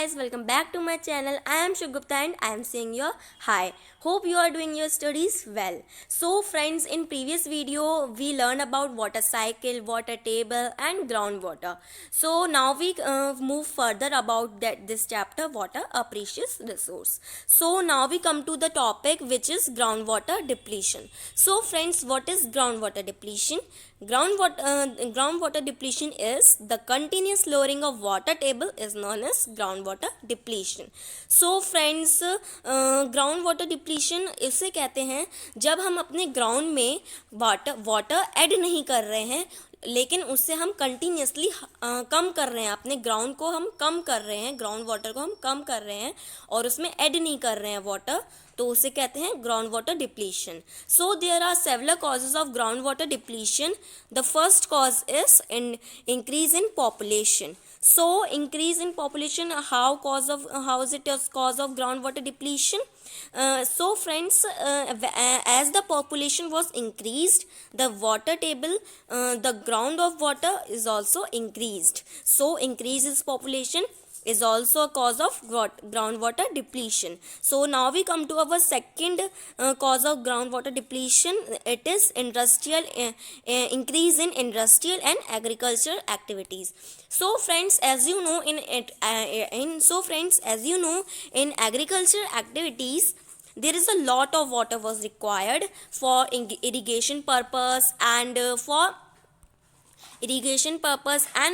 guys, welcome back to my channel. I am Shugupta and I am saying your hi. Hope you are doing your studies well. So friends, in previous video we learned about water cycle, water table and groundwater. So now we move further about this chapter, water, a precious resource. So now we come to the topic which is groundwater depletion. So friends, what is groundwater depletion? Groundwater depletion is the continuous lowering of water table is known as groundwater depletion. So friends, groundwater depletion इसे कहते हैं जब हम अपने ground में water add नहीं कर रहे हैं, लेकिन उससे हम कंटिन्यूसली कम कर रहे हैं, अपने ग्राउंड को हम कम कर रहे हैं, ग्राउंड वाटर को हम कम कर रहे हैं और उसमें ऐड नहीं कर रहे हैं वाटर, तो उसे कहते हैं ground water depletion. So there are several causes of ground water depletion. The first cause is increase in population. So increase in population, how is it a cause of groundwater depletion? So friends, as the population was increased, the water table, the ground of water is also increased. So increase in population is also a cause of groundwater depletion. So now we come to our second cause of groundwater depletion. It is increase in industrial and agricultural activities. So friends, as you know in agricultural activities, there is a lot of water was required for irrigation purpose and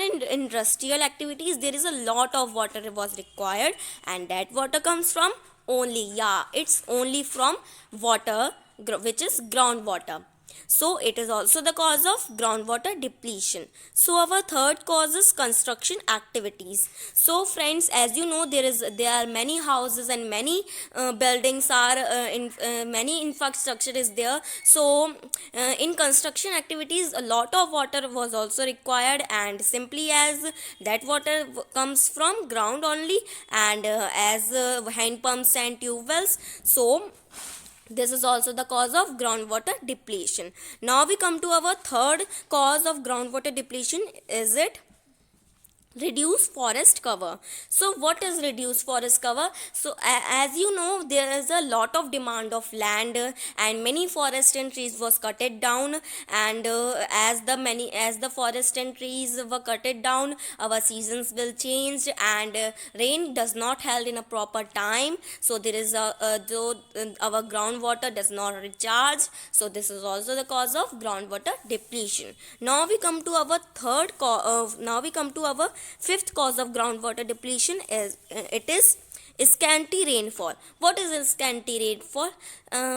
in industrial activities. There is a lot of water was required, and that water comes from it's only from water which is groundwater. So it is also the cause of groundwater depletion. So our third cause is construction activities. So friends, as you know, there are many houses and many buildings are many infrastructure is there. So in construction activities, a lot of water was also required, and simply as that water comes from ground only, and as hand pumps and tube wells. So this is also the cause of groundwater depletion. Now we come to our third cause of groundwater depletion. Is it reduce forest cover? So what is reduced forest cover? So as you know, there is a lot of demand of land, and many forest and trees was cutted down, and as the forest and trees were cutted down, our seasons will change, and rain does not held in a proper time. So there is our groundwater does not recharge. So this is also the cause of groundwater depletion. Now we come to our fifth cause of groundwater depletion. It is scanty rainfall. What is scanty rainfall?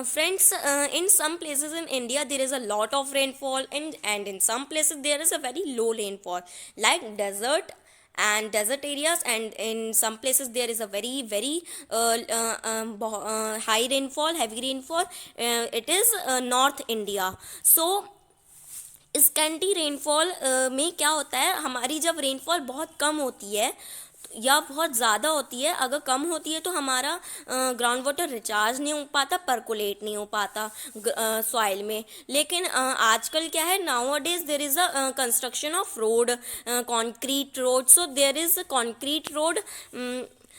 Friends, in some places in India there is a lot of rainfall, and in some places there is a very low rainfall, like desert areas, and in some places there is a very high rainfall, heavy rainfall. It is North India. So scanty rainfall में क्या होता है, हमारी जब rainfall बहुत कम होती है या बहुत ज़्यादा होती है, अगर कम होती है तो हमारा ग्राउंड वाटर रिचार्ज नहीं हो पाता, परकोलेट नहीं हो पाता सॉइल में. लेकिन आजकल क्या है, nowadays there is a construction of road, concrete road. So there is concrete road.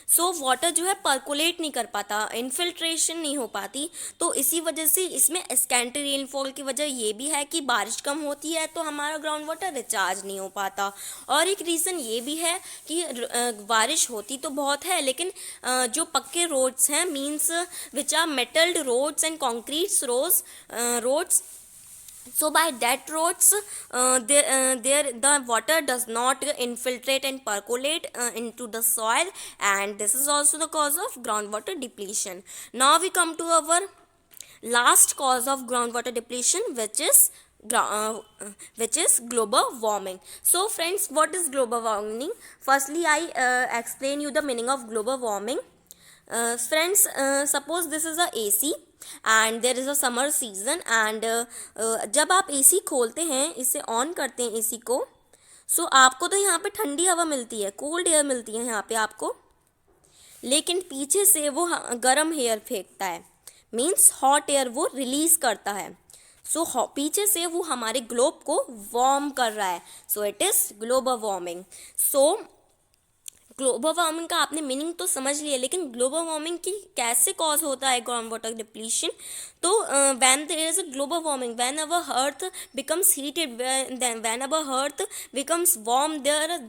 So water जो है परकोलेट नहीं कर पाता, इन्फिल्ट्रेशन नहीं हो पाती. तो इसी वजह से इसमें स्कैंटी रेनफॉल की वजह ये भी है कि बारिश कम होती है तो हमारा ग्राउंड वाटर रिचार्ज नहीं हो पाता. और एक रीज़न ये भी है कि बारिश होती तो बहुत है, लेकिन जो पक्के रोड्स हैं, means which are metalled roads and concrete roads, so by that roads the water does not infiltrate and percolate into the soil, and this is also the cause of groundwater depletion. Now we come to our last cause of groundwater depletion, which is global warming. So friends, what is global warming? Firstly, I explain you the meaning of global warming. Friends, suppose this is a AC and there is a summer season, and जब आप AC खोलते हैं, इसे on करते हैं AC को, सो आपको तो यहाँ पे ठंडी हवा मिलती है, कोल्ड एयर मिलती है यहाँ पे आपको, लेकिन पीछे से वो गर्म एयर फेंकता है, मीन्स हॉट एयर वो रिलीज करता है. सो पीछे से वो हमारे ग्लोब को वार्म कर रहा है. So it is global warming. So global warming का आपने मीनिंग तो समझ लिया, लेकिन ग्लोबल वार्मिंग की कैसे कॉज होता है ग्राउंड वाटर डिप्लीशन? तो when there is a global warming, when our earth becomes heated, when our earth becomes warm, there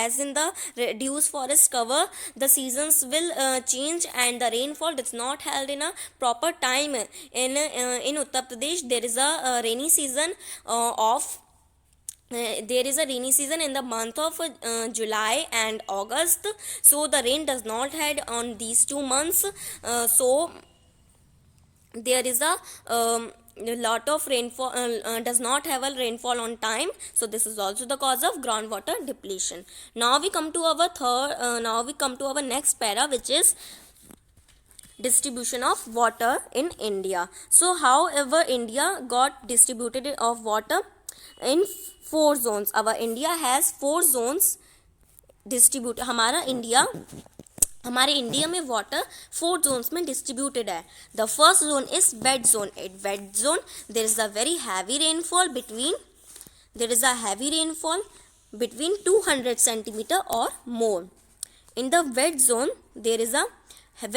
as in the reduced forest cover, the seasons will change and the rainfall does not held in a proper time. In Uttar Pradesh there is a rainy season of there is a rainy season in the month of July and August, so the rain does not had on these 2 months. So there is a lot of rainfall, does not have a rainfall on time, so this is also the cause of groundwater depletion. Now we come to our next para, which is distribution of water in India. So however India got distributed of water in 4 zones. Our India has 4 zones distribute. हमारे India में water 4 zones में distributed है. The first zone is wet zone. In wet zone there is a very heavy rainfall between 200 centimeter or more. In the wet zone there is a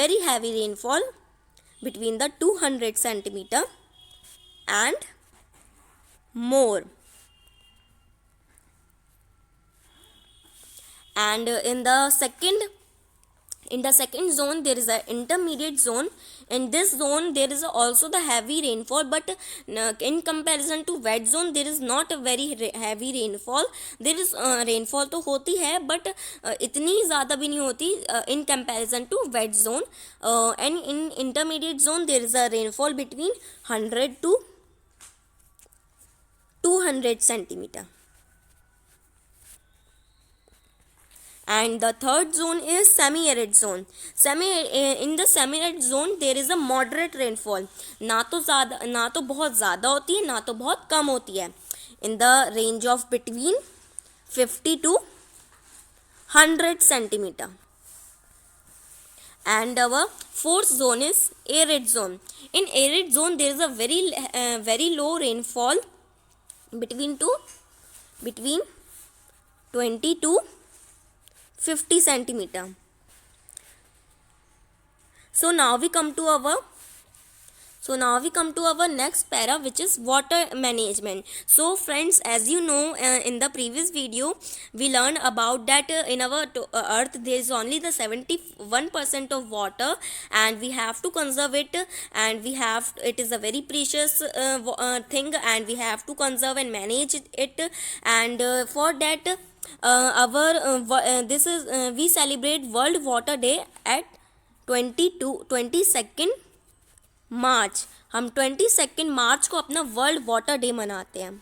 very heavy rainfall between the 200 centimeter and more. And in the second zone there is a intermediate zone. In this zone there is also the heavy rainfall, but in comparison to wet zone there is not a very heavy rainfall. There is rainfall तो होती है, but इतनी ज़्यादा भी नहीं होती in comparison to wet zone. And in intermediate zone there is a rainfall between 100 to 200 centimeter. And the third zone is semi-arid zone. In the semi-arid zone there is a moderate rainfall. ना तो बहुत ज़्यादा होती है, ना तो बहुत कम होती है. In the range of between 50 to 100 centimeter. And our fourth zone is arid zone. In arid zone there is a very low rainfall between 20 to 50 centimeter. So now we come to our next para, which is water management. So friends, as you know, in the previous video we learned about that in our earth there is only the 71% of water, and we have to conserve it, and it is a very precious thing, and we have to conserve and manage it. And for that we celebrate World Water Day at 22nd मार्च. हम 22nd मार्च को अपना world water day मनाते हैं,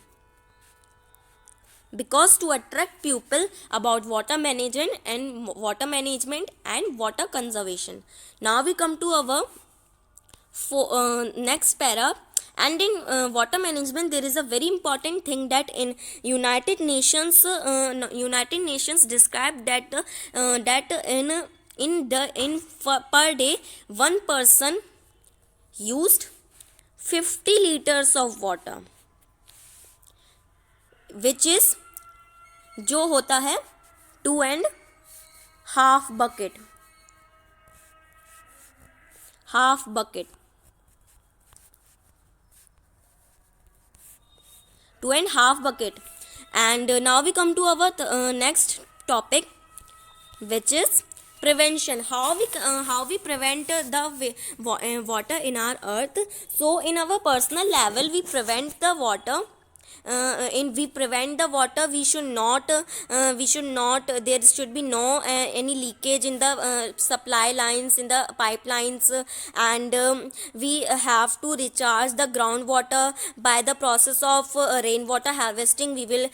because to attract people about water management and water conservation. Now we come to our next para. And in water management there is a very important thing that in United Nations describe that per day one person used 50 liters of water, which is जो होता है 2.5 bucket. half bucket 2.5 bucket. And now we come to our next topic, which is prevention. How we prevent the water in our earth. So in our personal level we prevent the water. We should not there should be no any leakage in the supply lines, in the pipelines, and we have to recharge the groundwater by the process of rainwater harvesting. We will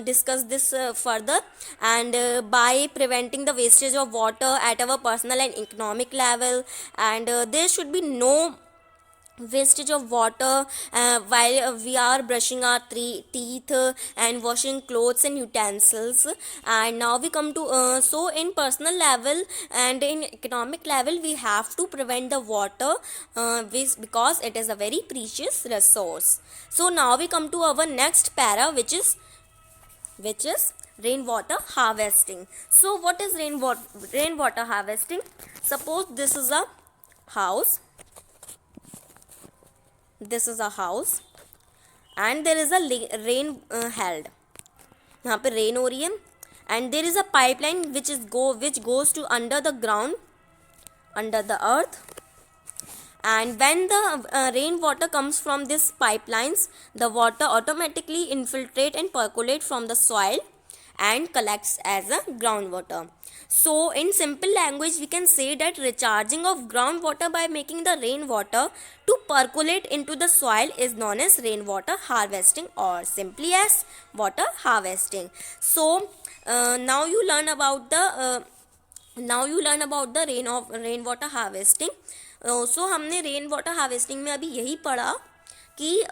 discuss this further. And by preventing the wastage of water at our personal and economic level, and there should be no wastage of water while we are brushing our teeth and washing clothes and utensils. And now we come to so in personal level and in economic level we have to prevent the water because it is a very precious resource. So now we come to our next para, which is rainwater harvesting. So what is rainwater harvesting? Suppose this is a house. This is a house and there is a rain held. यहाँ पे rain हो रही है and there is a pipeline which goes to under the ground, under the earth. And when the rainwater comes from these pipelines, the water automatically infiltrate and percolate from the soil and collects as a groundwater. So in simple language we can say that recharging of groundwater by making the rainwater to percolate into the soil is known as rainwater harvesting, or simply as water harvesting. So now you learn about the rainwater harvesting. So हमने rainwater harvesting में अभी यही पढ़ा कि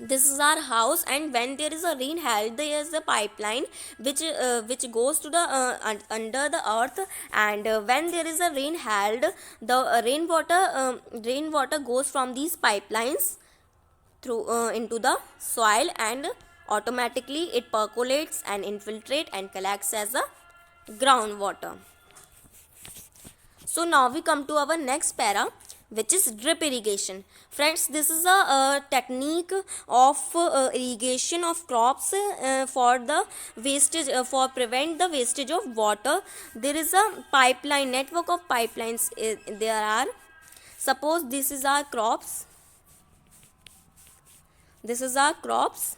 this is our house, and when there is a rain held, there is a pipeline which goes to the under the earth, and when there is a rain held, the rainwater goes from these pipelines through into the soil, and automatically it percolates and infiltrate and collects as a groundwater. So now we come to our next para, which is drip irrigation. Friends, this is a technique of irrigation of crops for the wastage, for prevent the wastage of water. There is a pipeline, network of pipelines there are. Suppose this is our crops. This is our crops.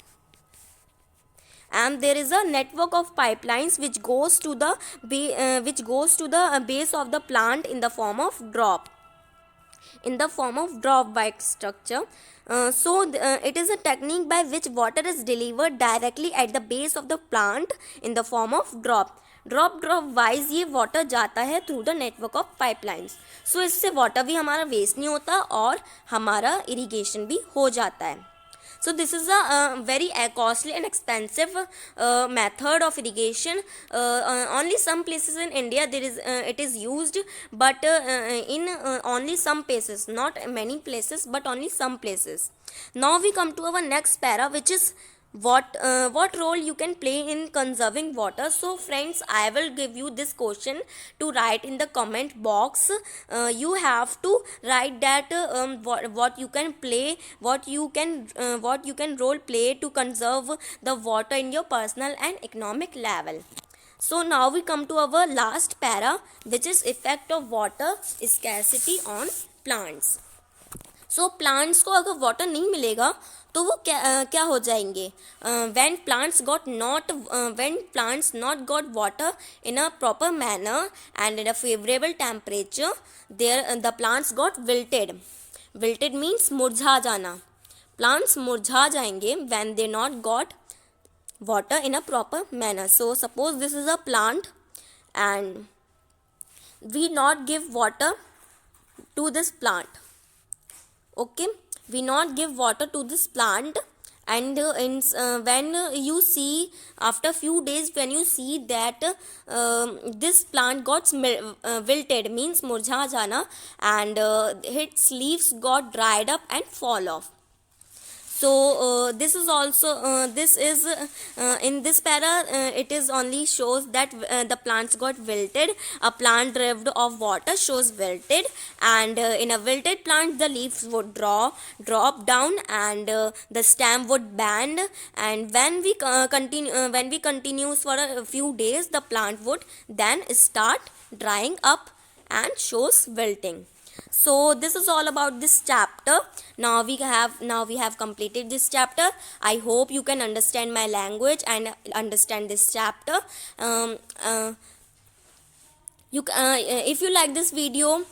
And there is a network of pipelines which goes to the base of the plant in the form of drop like structure. It is a technique by which water is delivered directly at the base of the plant in the form of drop wise ये water जाता है through the network of pipelines. So इससे water भी हमारा waste नहीं होता और हमारा इरिगेशन भी हो जाता है. So this is a very costly and expensive method of irrigation. Only some places in India it is used, but in only some places, not many places, but only some places. Now we come to our next para, which is what role you can play in conserving water. So friends, I will give you this question to write in the comment box. You have to write that what you can role play to conserve the water in your personal and economic level. So now we come to our last para, which is effect of water scarcity on plants. So plants को अगर water नहीं मिलेगा तो वो क्या हो जाएंगे? When plants not got water in a proper manner and in a favorable temperature, the plants got wilted. Wilted means मुरझा जाना. Plants मुरझा जाएंगे when they not got water in a proper manner. So suppose this is a plant and we not give water to this plant. Okay, we not give water to this plant, and when you see after few days, when you see that this plant got wilted, means murjha jana, and its leaves got dried up and fall off. So this is also in this para it is only shows that the plants got wilted. A plant deprived of water shows wilted, and in a wilted plant the leaves would drop down, and the stem would bend, and when we continue for a few days, the plant would then start drying up and shows wilting. So this is all about this chapter. Now we have completed this chapter. I hope you can understand my language and understand this chapter. If you like this video,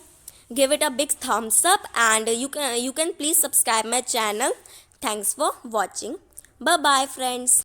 give it a big thumbs up, and you can please subscribe my channel. Thanks for watching. Bye bye friends.